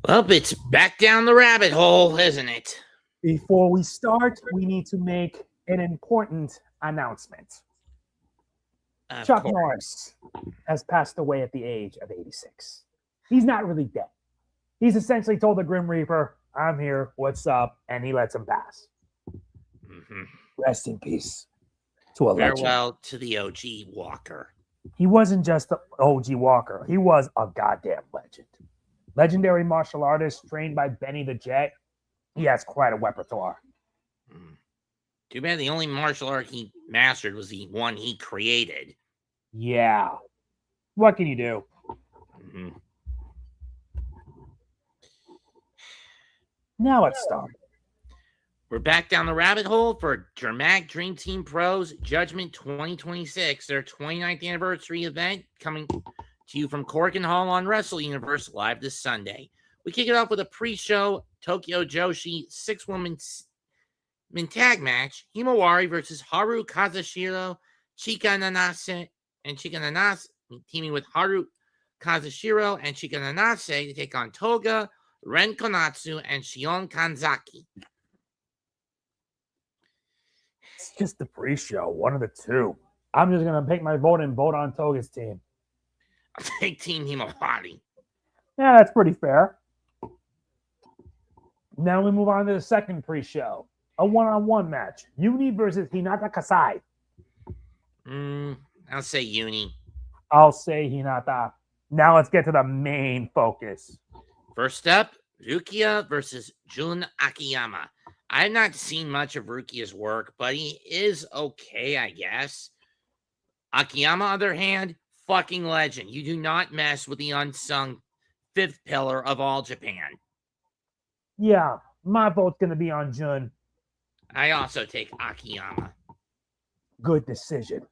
Well, it's back down the rabbit hole, isn't it? Before we start, we need to make an important announcement. Chuck Norris has passed away at the age of 86. He's not really dead. He's essentially told the Grim Reaper, I'm here, what's up? And he lets him pass. Mm-hmm. Rest in peace to a Farewell legend. to the OG Walker. He wasn't just an OG Walker. He was a goddamn legend. Legendary martial artist trained by Benny the Jet. He has quite a repertoire. Too bad the only martial art he mastered was the one he created. Yeah. What can you do? Mm-hmm. Now let's start. We're back down the rabbit hole for Dramatic Dream Team Pro's Judgement 2026, their 29th anniversary event coming to you from Corkin Hall on Wrestle Universe live this Sunday. We kick it off with a pre-show Tokyo Joshi 6-woman tag match. Himawari versus Haru, Kazushiro, Chika, Nanase, teaming with Haru, Kazushiro, and Chika Nanase to take on Toga, Ren Konatsu, and Shinon Kanzaki. It's just the pre-show, one of the two. I'm just going to take my vote and vote on Toga's team. I'll take Team Himawari. Yeah, that's pretty fair. Now we move on to the second pre-show. A one-on-one match. Yuni versus Hinata Kasai. I'll say Yuni. I'll say Hinata. Now let's get to the main focus. First up, Rukiya versus Jun Akiyama. I have not seen much of Rukiya's work, but he is okay, I guess. Akiyama, on the other hand, fucking legend. You do not mess with the unsung fifth pillar of all Japan. Yeah, my vote's going to be on Jun. I also take Akiyama. Good decision.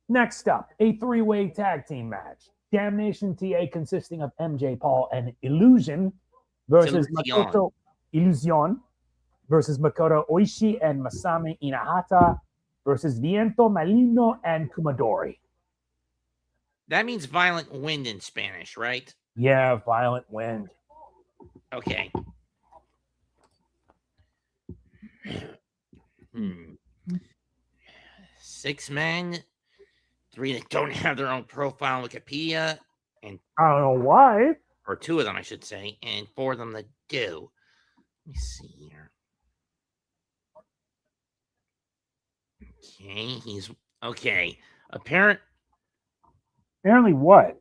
Next up, a three-way tag team match. Damnation TA consisting of MJ Paul and Ilusion versus Makoto Ilusion versus Makoto Oishi and Masami Inahata versus Viento, Maligino, and Kumadori. That means violent wind in Spanish, right? Yeah, violent wind. Okay. Six men, three that don't have their own profile on Wikipedia, and I don't know why. Or two of them, I should say, and four of them that do. Let me see here. Okay, he's okay. Apparently what?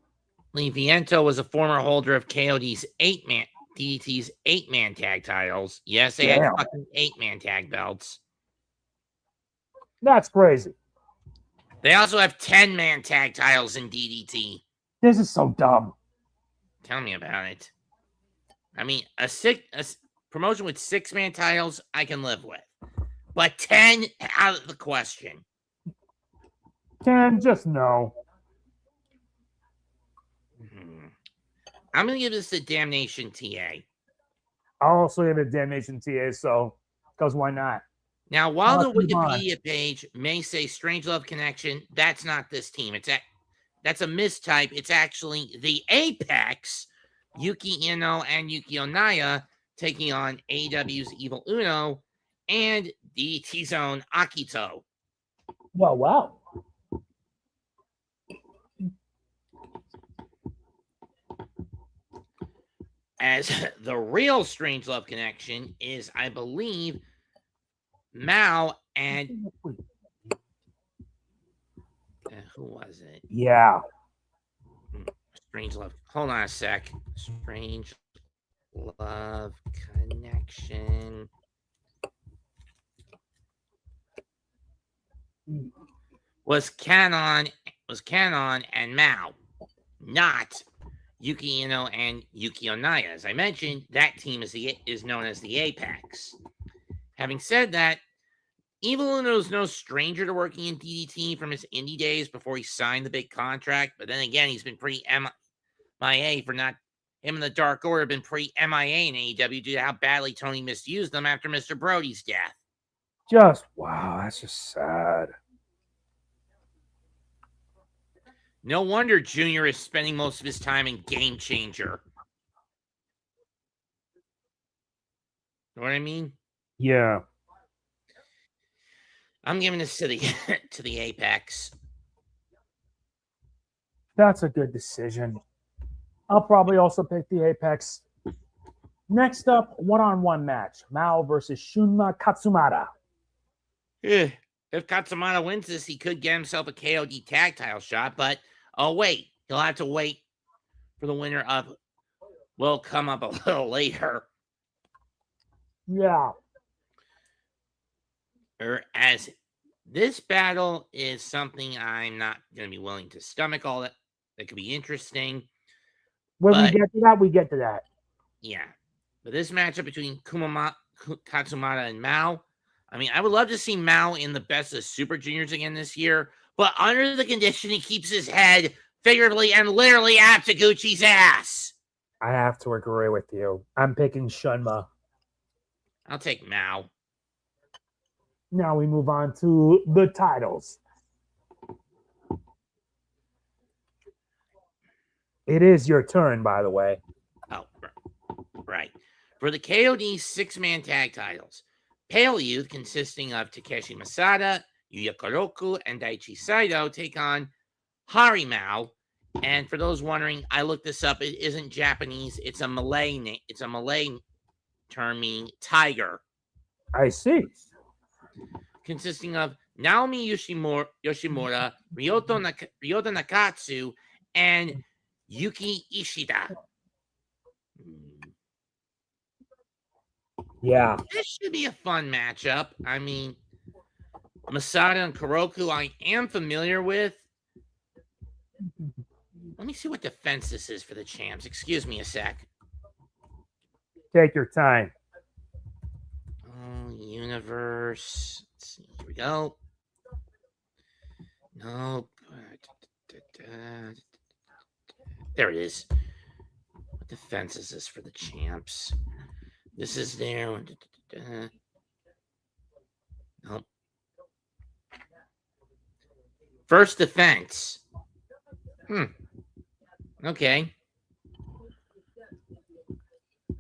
Viento was a former holder of KOD's DDT's 8-man tag titles. Yes, they had fucking 8-man tag belts. That's crazy. They also have 10-man tag titles in DDT. This is so dumb. Tell me about it. I mean, a promotion with 6-man titles, I can live with. But 10 out of the question. 10, just no. I'm going to give this to Damnation TA. I'll also give it Damnation TA, so, because why not? Now, while the Wikipedia page may say Strange Love Connection, that's not this team. That's a mistype. It's actually the Apex, Yuki Iino and Yukio Naya, taking on AEW's Evil Uno and DDT's own Akito. Wow. As the real Strange Love Connection is, I believe, Mao and who was it? Yeah. Strange Love. Hold on a sec. Strange Love Connection was Canon and Mao, not Yuki Iino and Yukio Naya. As I mentioned, that team is known as the Apex. Having said that, Evil Uno is no stranger to working in DDT from his indie days before he signed the big contract. But then again, he's been pretty MIA for not. Him and the Dark Order have been pretty MIA in AEW due to how badly Tony misused them after Mr. Brody's death. Wow, that's just sad. No wonder Junior is spending most of his time in Game Changer. Know what I mean? Yeah. I'm giving this to the to the Apex. That's a good decision. I'll probably also pick the Apex. Next up, one-on-one match. Mao versus Shunma Katsumata. If Katsumata wins this, he could get himself a KOD tag title shot, but oh wait, he'll have to wait for the winner of will come up a little later. Yeah. Or as this battle is something I'm not going to be willing to stomach all that. That could be interesting. When we get to that, we get to that. Yeah. But this matchup between Katsumata and Mao, I mean, I would love to see Mao in the best of Super Juniors again this year, but under the condition he keeps his head figuratively and literally at Taguchi's ass. I have to agree with you. I'm picking Shunma. I'll take Mao. Now we move on to the titles. It is your turn, by the way. Oh, right. For the KOD 6-man tag titles, Pale Youth, consisting of Takeshi Masada, Yuya Koroku, and Daichi Saito, take on Harimao. And for those wondering, I looked this up. It isn't Japanese. It's a Malay name. It's a Malay term meaning tiger. I see. Consisting of Naomi Yoshimura, Ryota Nakatsu, and Yuki Ishida. Yeah. This should be a fun matchup. I mean, Masada and Koroku I am familiar with. Let me see what defense this is for the champs. Excuse me a sec. Take your time. Oh, universe. Let's see. Here we go. Nope. There it is. What defense is this for the champs? This is there. Nope. First defense. Okay.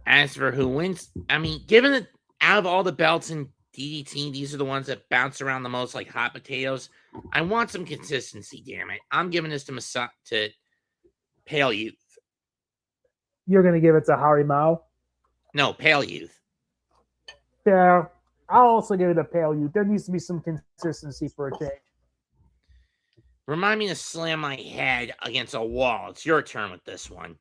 As for who wins, I mean, given that out of all the belts in DDT, these are the ones that bounce around the most like hot potatoes. I want some consistency, damn it. I'm giving this to Pale Youth. You're going to give it to Harimao? No, Pale Youth. Yeah, I'll also give it to Pale Youth. There needs to be some consistency for a change. Remind me to slam my head against a wall. It's your turn with this one.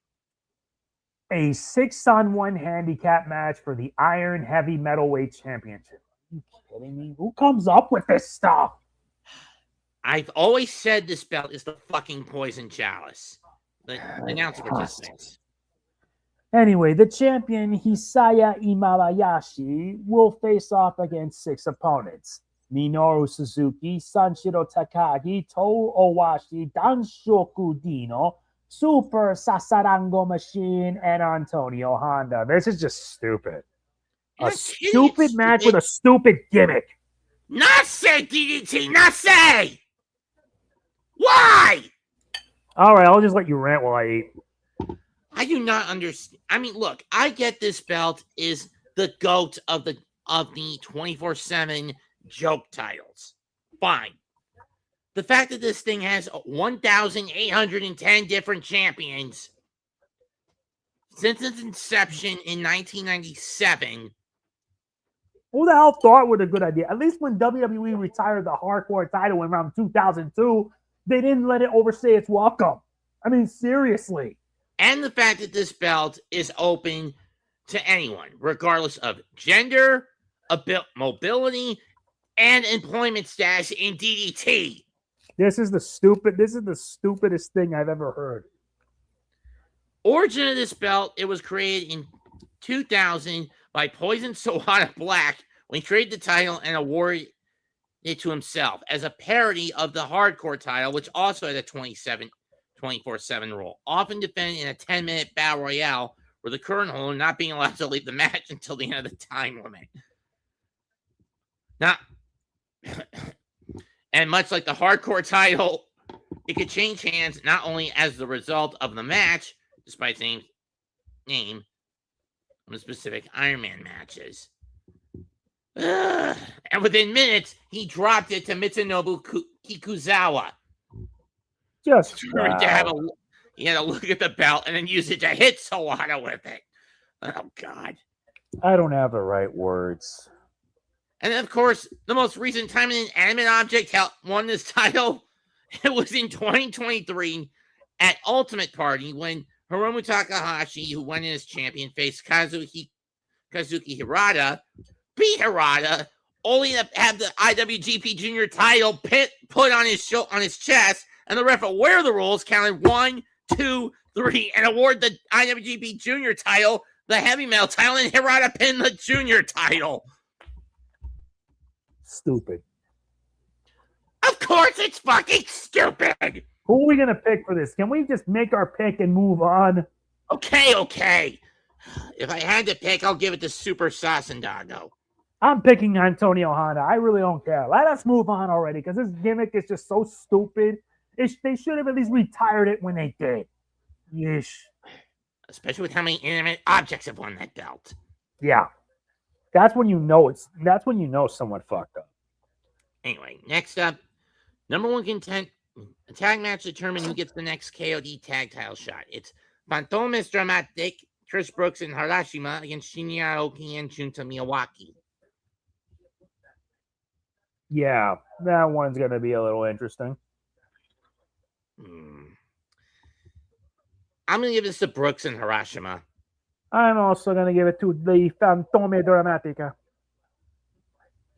A 6-on-1 handicap match for the Iron Heavy Metalweight Championship. Are you kidding me? Who comes up with this stuff? I've always said this belt is the fucking poison chalice. The announcer participants. Anyway, the champion Hisaya Imabayashi will face off against 6 opponents. Minoru Suzuki, Sanshiro Takagi, Toru Owashi, Danshoku Dino, Super Sasarango Machine, and Antonio Honda. This is just stupid. A stupid match with a stupid gimmick. Nanase, DDT, Nanase! Why? All right, I'll just let you rant while I eat. I do not understand. I mean, look, I get this belt is the GOAT of the 24/7 joke titles. Fine. The fact that this thing has 1,810 different champions since its inception in 1997. Who the hell thought it was a good idea? At least when WWE retired the hardcore title in around 2002, they didn't let it overstay its welcome. I mean, seriously. And the fact that this belt is open to anyone, regardless of gender, mobility, and employment status in DDT. This is the stupidest thing I've ever heard. Origin of this belt, it was created in 2000 by Poison Sawada Black when he created the title and awarded it to himself as a parody of the hardcore title, which also had a 24/7 rule, often defended in a 10-minute battle royale, with the current holder not being allowed to leave the match until the end of the time limit. Now, and much like the hardcore title, it could change hands not only as the result of the match, despite the name on the specific Iron Man matches. And within minutes, he dropped it to Mitsunobu Kikuzawa. Just He had to look at the belt and then use it to hit Sawada with it. Oh, God. I don't have the right words. And then, of course, the most recent time an inanimate object won this title, it was in 2023 at Ultimate Party when Hiromu Takahashi, who went in as champion, faced Kazuki Hirata, beat Hirata, only to have the IWGP Junior title put on his chest, and the ref aware of the rules counted 1, 2, 3, and award the IWGP Junior title, the heavy metal title, and Hirata pinned the Junior title. Stupid. Of course it's fucking stupid. Who are we going to pick for this? Can we just make our pick and move on? Okay. If I had to pick, I'll give it to Super Sasandago. I'm picking Antonio Honda. I really don't care. Let us move on already because this gimmick is just so stupid. They should have at least retired it when they did. Yeesh. Especially with how many inanimate objects have won that belt. Yeah. That's when you know someone fucked up. Anyway, next up, number one content, a tag match determine who gets the next KOD tag title shot. It's Phantomas Dramatic, Chris Brooks and Harashima against Shinya Aoki and Junta Miyawaki. Yeah, that one's going to be a little interesting. I'm going to give this to Brooks and Harashima. I'm also going to give it to the Fantome Dramatica.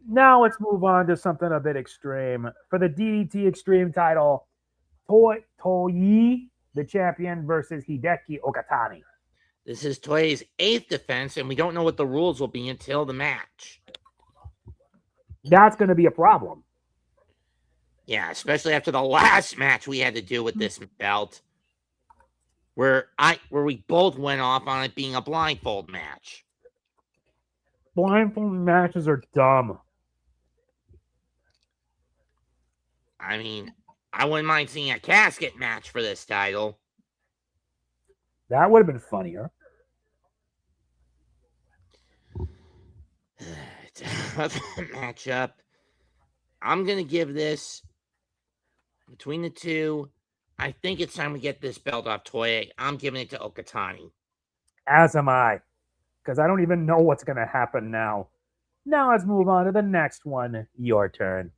Now let's move on to something a bit extreme. For the DDT Extreme title, Toyi, the champion, versus Hideki Okatani. This is Toei's 8th defense, and we don't know what the rules will be until the match. That's going to be a problem. Yeah, especially after the last match we had to do with this belt, where we both went off on it being a blindfold match. Blindfold matches are dumb. I mean, I wouldn't mind seeing a casket match for this title. That would have been funnier. Matchup. I'm going to give this between the two. I think it's time to get this belt off Toei. I'm giving it to Okatani. As am I. Because I don't even know what's going to happen now. Now let's move on to the next one. Your turn.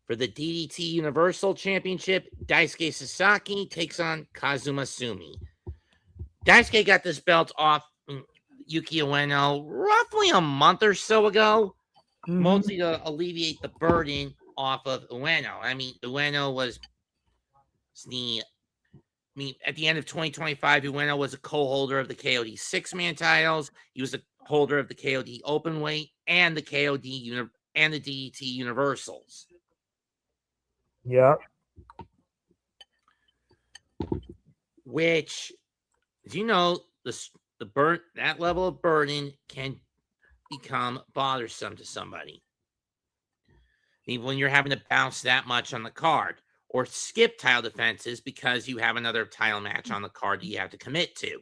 For the DDT Universal Championship, Daisuke Sasaki takes on Kazuma Sumi. Daisuke got this belt off Yuki Ueno roughly a month or so ago, mostly to alleviate the burden off of Ueno. I mean, Ueno was at the end of 2025, Ueno was a co-holder of the KOD 6-man titles. He was a holder of the KOD Openweight and the KOD and the DDT Universals. Yeah. Which, as you know, that level of burden can become bothersome to somebody. Even when you're having to bounce that much on the card or skip title defenses because you have another title match on the card that you have to commit to.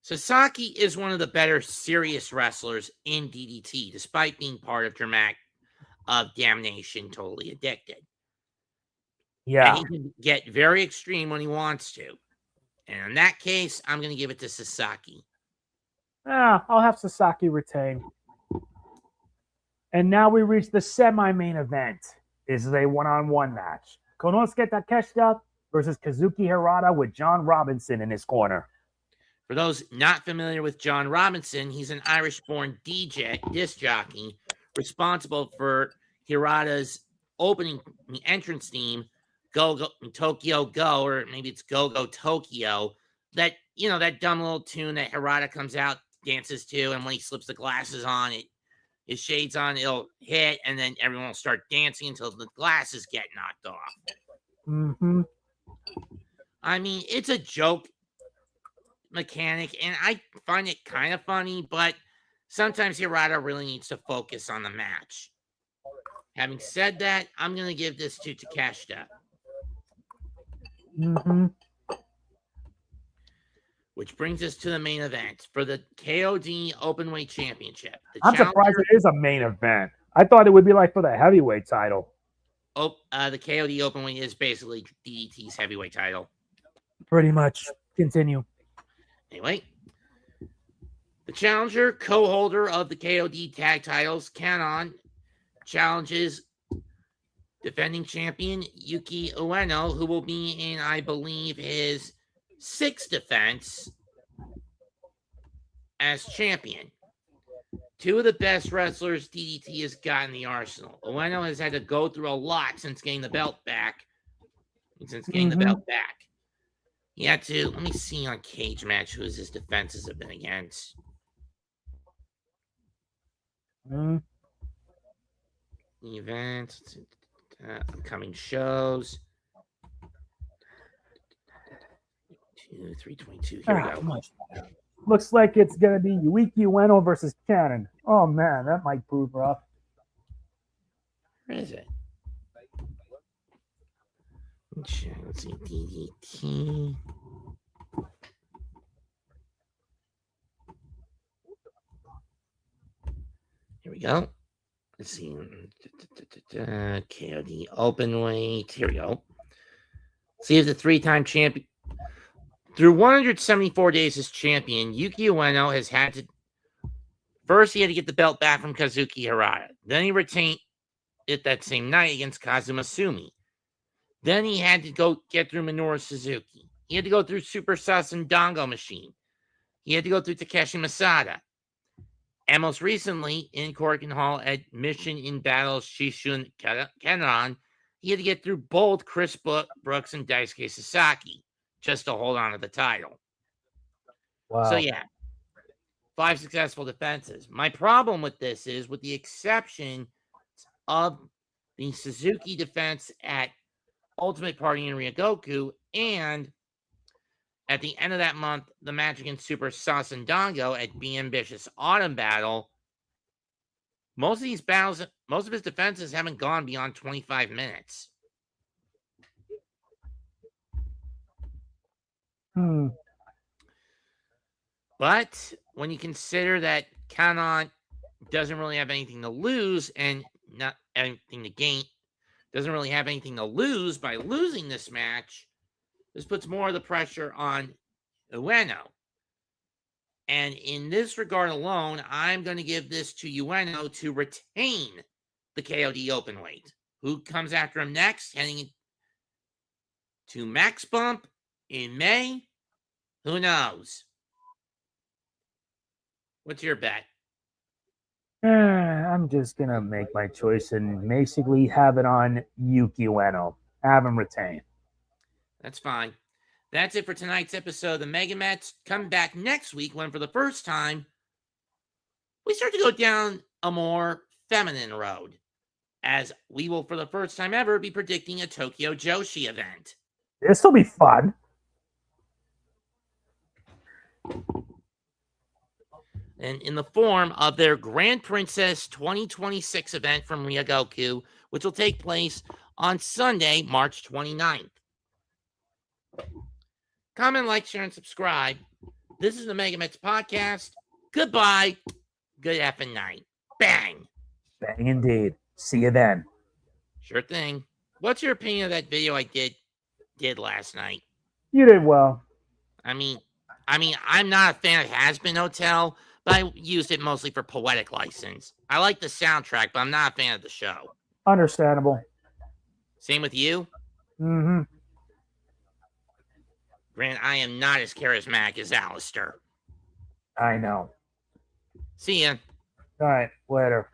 Sasaki is one of the better serious wrestlers in DDT, despite being part of Damnation, Totally Addicted. Yeah. And he can get very extreme when he wants to. And in that case, I'm going to give it to Sasaki. I'll have Sasaki retain. And now we reach the semi-main event. This is a one-on-one match. Konosuke Takeshita versus Kazuki Hirata with John Robinson in his corner. For those not familiar with John Robinson, he's an Irish-born disc jockey responsible for Hirata's opening entrance theme, Go Go Tokyo Go, or maybe it's Go Go Tokyo. That dumb little tune that Hirata comes out, dances to, and when he slips the glasses on, his shades on, it'll hit, and then everyone will start dancing until the glasses get knocked off. I mean, it's a joke mechanic, and I find it kind of funny, but sometimes Hirata really needs to focus on the match. Having said that, I'm going to give this to Takeshita. which brings us to the main event for the KOD Openweight Championship. I'm surprised it is a main event. I thought it would be like for the heavyweight title. The KOD Openweight is basically DDT's heavyweight title. Pretty much. Continue. Anyway, the challenger, co-holder of the KOD tag titles, Kanon, challenges defending champion Yuki Ueno, who will be in, I believe, his 6th defense as champion. 2 of the best wrestlers DDT has got in the arsenal. Ueno has had to go through a lot since getting the belt back. He had to, let me see on Cage Match who his defenses have been against. Events, upcoming shows. 322. Here we go. Looks like it's going to be Yuki Ueno versus Cannon. Oh, man, that might prove rough. Where is it? Let's see. DDT. Here we go. Let's see. KOD Openweight. Here we go. See if the 3-time champion. Through 174 days as champion, Yuki Ueno has had to. First, he had to get the belt back from Kazuki Harada. Then he retained it that same night against Kazuma Sumi. Then he had to go get through Minoru Suzuki. He had to go through Super Sasen Dango Machine. He had to go through Takeshi Masada. And most recently, in Korakuen Hall at Mission in Battles Shishun Kenan, he had to get through both Chris Brooks and Daisuke Sasaki just to hold on to the title. Wow. So, yeah, 5 successful defenses. My problem with this is, with the exception of the Suzuki defense at Ultimate Party in Ryogoku, and at the end of that month, the match against Super Sasen Dango at Be Ambitious Autumn Battle, most of these battles, most of his defenses haven't gone beyond 25 minutes. But when you consider that Kanon doesn't really have anything to lose and not anything to gain, doesn't really have anything to lose by losing this match, this puts more of the pressure on Ueno. And in this regard alone, I'm going to give this to Ueno to retain the KOD Openweight. Who comes after him next? Heading to Max Bump in May? Who knows? What's your bet? I'm just going to make my choice and basically have it on Yuki Ueno. Have him retain. That's fine. That's it for tonight's episode of the MegaMets. Come back next week when, for the first time, we start to go down a more feminine road, as we will, for the first time ever, be predicting a Tokyo Joshi event. This will be fun. And in the form of their Grand Princess 2026 event from Ryogoku, which will take place on Sunday, March 29th. Comment, like, share, and subscribe. This is the MegaMets podcast. Goodbye. Good effing night. Bang. Bang indeed. See you then. Sure thing. What's your opinion of that video I did last night? You did well. I mean, I'm not a fan of Has Been Hotel, but I used it mostly for poetic license. I like the soundtrack, but I'm not a fan of the show. Understandable. Same with you? Mm-hmm. Grant, I am not as charismatic as Alistair. I know. See ya. All right, later.